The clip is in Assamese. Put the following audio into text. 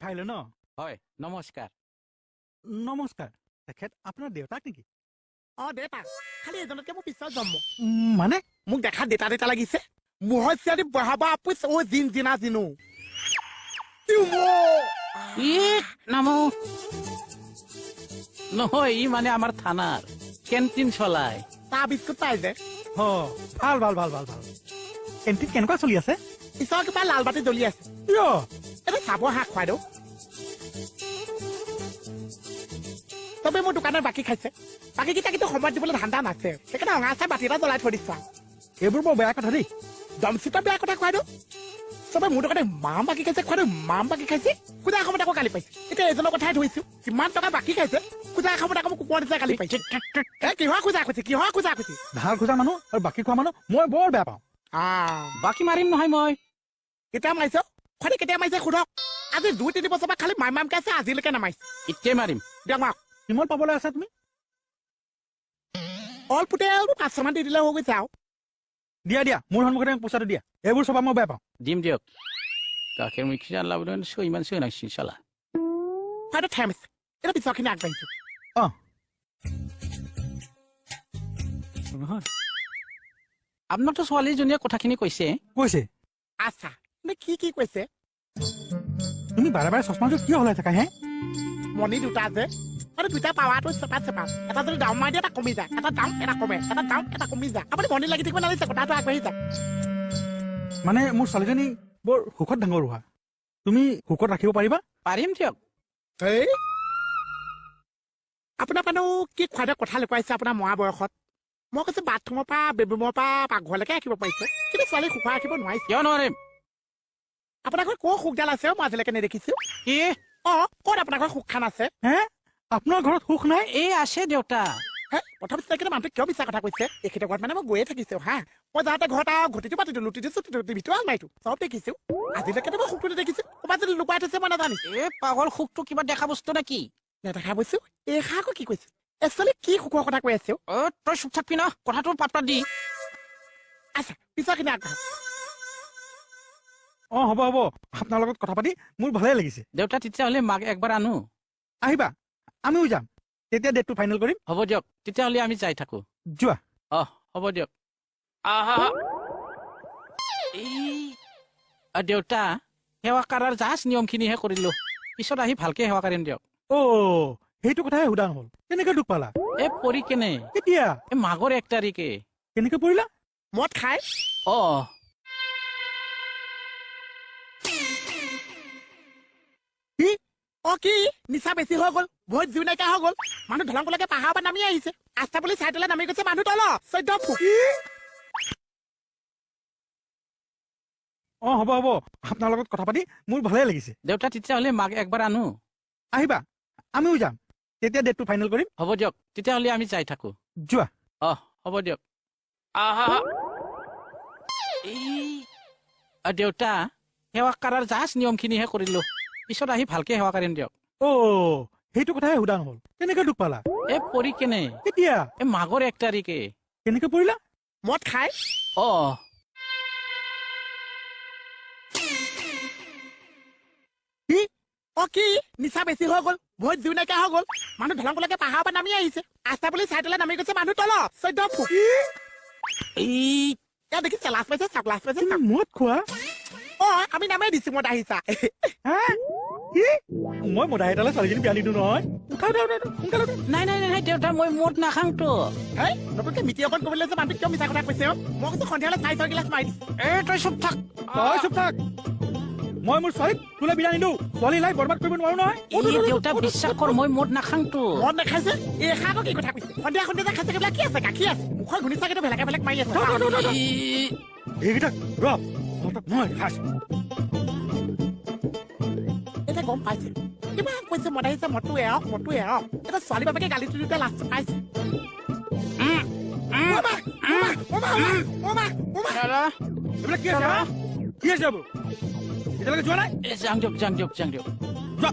ফাইলে ন হয় নমস্কাৰ নমস্কাৰ তেখেত আপোনাৰ দেউতাক নেকি দেউতা খালি এজনতকে মোৰ পিছত জন্ম মানে মোক দেখা দেতা দেতা লাগিছে মোহৰ চিয়াদি বহাবা আপুছ ও জিন জিনা জিনো নামো নহয় ই মানে আমাৰ থানাৰ কেণ্টিন চলাই চাহ বিস্কুট পাই যে হ ভাল ভাল ভাল ভাল ভাল কেণ্টিন কেনেকুৱা চলি আছে পিছৰ কিবা লাল বাতি জ্বলি আছে কিয় এটা চাব হাক খুৱাই দিওঁ চবে মোৰ দোকানত বাকী খাইছে বাকী কেইটা কিন্তু সময়ত দিবলৈ ধান্দা নাছে সেইকাৰণে অঙা চাই বাতি এটা জ্বলাই থৈ দিছো এইবোৰ বৰ বেয়া কথা দেই দমচিতৰ বেয়া কথা খুৱাই দিওঁ চবে মোৰ দোকানে মাম বাকী খাইছে খুৱাই দিওঁ মাম বাকী খাইছে পূজা এসময়ত আকৌ গালি পাইছে এতিয়া এজনৰ কথাই ধৰিছো কিমান টকা বাকী খাইছে পূজা এসময়ত আকৌ কুকুৰ নিচিনা গালি পাইছে কিহৰ খোজা খুচি ধাৰ খোজা মানুহ আৰু বাকী খোৱা মানুহ মই বৰ বেয়া পাওঁ বাকী মাৰিম নহয় মই কেতিয়া মাৰিছ খৰি কেতিয়া মাৰিছে সোধক আজি 2-3 বছৰ পৰা খালি মাম মামকে আছে আজিলৈকে নামাৰিছে এতিয়া মাৰিম দিয়ক মাক কিমান পাবলৈ আছে তুমি অলপুতেল 500 মান দি দিলে হৈ গৈছে আৰু দিয়া দিয়া মোৰ সন্মুখতে পইচাটো দিয়া এইবোৰ চবা মই বেয়া পাওঁ দিম দিয়ক গাখীৰ মুখি লাবলৈ ইমান চৈ নাছিল চালা হয়তো থেমছ এতিয়া পিছৰখিনি আগবাঢ়িছো নহয় আপোনাৰতো ছোৱালীজনীয়ে কথাখিনি কৈছে কৈছে আচ্ছা কি কৈছে তুমি বাৰে বাৰে চশমাটো কিয় হলাই থাকা হে মণি দুটা যে আৰু দুটা পাৱাটো চেপা এটা যদি দাম মাৰি দিয়ে এটা কমি যায় এটা দাম এটা কমে এটা দাম এটা কমি যায় আপুনি মণি লাগি থাকিব নালাগিছে কথাটো আগবাঢ়ি যায় মানে মোৰ ছোৱালীজনী বৰ সুখত ডাঙৰ হোৱা তুমি সুখত ৰাখিব পাৰিবা পাৰিম দিয়ক আপোনাৰ মানুহ কি খুৱাই কথা লুকুৱাইছে আপোনাৰ মৰা বয়সত মই কৈছো বাথৰুমৰ পৰা বেডৰুমৰ পৰা পাকঘৰলৈকে ৰাখিব পাৰিছে কিন্তু ছোৱালী সুখা ৰাখিব নোৱাৰিছে কিয় নোৱাৰিম আপোনাৰ ঘৰত কৰ সুখডাল আছে মই আজিলৈকে নেদেখিছো কি ক'ত আপোনাৰ ঘৰত সুখখান আছে হে আপোনাৰ ঘৰত সুখ নাই এই আছে দেউতা প্ৰথম চিনাকিতে মানুহটো কিয় মিছা কথা কৈছে এইখিনিৰ ঘৰত মানে মই গৈয়ে থাকিছো মই যাওঁতে ঘৰত ঘটিটো পাতিটো লুটি দিছো ভিতৰত আলমাৰিটো চব দেখিছো আজিলৈকে মই সুখটো নেদেখিছো ক'ৰবাত যদি লুকুৱাই থৈছে মই নাজানো এই পাগল সুখটো কিবা দেখা বস্তু নেকি নেদেখা বস্তু এই আকৌ কি কৈছে একচুৱেলি কি সুখৰ কথা কৈ আছে তই চুপ থাকবি ন কথাটো পাত্তা দি আচ্ছা পিছৰখিনি আগবাঢ়ক হ'ব হ'ব আপোনাৰ লগত কথা পাতি মোৰ ভালেই লাগিছে দেউতা তেতিয়াহ'লে মাক একবাৰ আনো আহিবা আমিও যাম তেতিয়া ডেটটো ফাইনেল কৰিম হ'ব দিয়ক তেতিয়াহ'লে আমি যাই থাকো যোৱা হ'ব দিয়ক দেউতা সেৱা কৰাৰ জাষ্ট নিয়মখিনিহে কৰিলো পিছত আহি ভালকে সেৱা কৰিম দিয়ক সেইটো কথাই সোধা নহল কেনেকে দুখ পালা পৰি কেনে কেতিয়া মাঘৰ 1 তাৰিখে কেনেকে পৰিলা মদ খাই কি নিচা বেছি হৈ গ'ল বহুত জুই নাইকিয়া হৈ গ'ল মানুহ ধলংকলৈকে পাহাৰৰ পৰা নামি আহিছে আস্থা বুলি চাই তলে নামি গৈছে মানুহ তল 14 ফুট হ'ব হ'ব আপোনাৰ লগত কথা পাতি মোৰ ভালেই লাগিছে দেউতা তেতিয়াহ'লে মাক একবাৰ আনো আহিবা আমিও যাম তেতিয়া ডেটটো ফাইনেল কৰিম হ'ব দিয়ক তেতিয়াহ'লে আমি যাই থাকো যোৱা হ'ব দিয়ক দেউতা সেৱা কৰাৰ জাষ্ট নিয়মখিনিহে কৰিলো পিছত আহি ভালকে সেৱা কৰিম দিয়ক সেইটো কথাই সোধা নহল কেনেকে দুখ পালা পৰি কেনে কেতিয়া মাঘৰ 1 তাৰিখে কেনেকে পৰিলা মদ খাই কি নিচা বেছি হৈ গ'ল বহুত জুই নাইকিয়া হৈ গ'ল মানুহ ধলংকলৈকে পাহাৰৰ পৰা নামি আহিছে আস্থা বুলি চাই তলে নামি গৈছে মানুহ তল 14 ফুট দেখিছে লাজ পাইছে চাওক লাজ পাইছে মদ খোৱা আমি নামেই দিছো মদ আহিছা মই মদাহি তালে ছোৱালীজনী বিয়া নিদিওঁ নহয় নাই দেউতা মই মদ নাখাংতো নতুনকে মিটিং এখন কৰিবলৈ যে মানুহটো কিয় মিছা কথা কৈছে মই কৈছো সন্ধিয়ালৈ 4 গিলাচ মাৰি দিছো তই চুপ থাক মই মোৰ ছোৱালীক তোলে বিয়া নিদিওঁ ছোৱালী লাই বৰবাদ কৰিব নোৱাৰো নহয় দেউতা বিশ্বাস কৰ মই মদ নাখাংতো মদ নাখাইছে আকৌ কি কথা কৈছে সন্ধিয়া খাইছে কিবা কি আছে গাখীৰ আছে মুখৰ ঘূনি চাগে বেলেগ বেলেগ মাৰি আছে এইকেইটা মই এতিয়া গম পাইছে কিবা কৈছে মদ আহিছে মদটো এৰক এতিয়া ছোৱালী বাপেকে গালি তুলিতে লাজ পাইছে এইবিলাক কি আছে এতিয়ালৈকে যোৱা নাই যাং দিয়ক যোৱা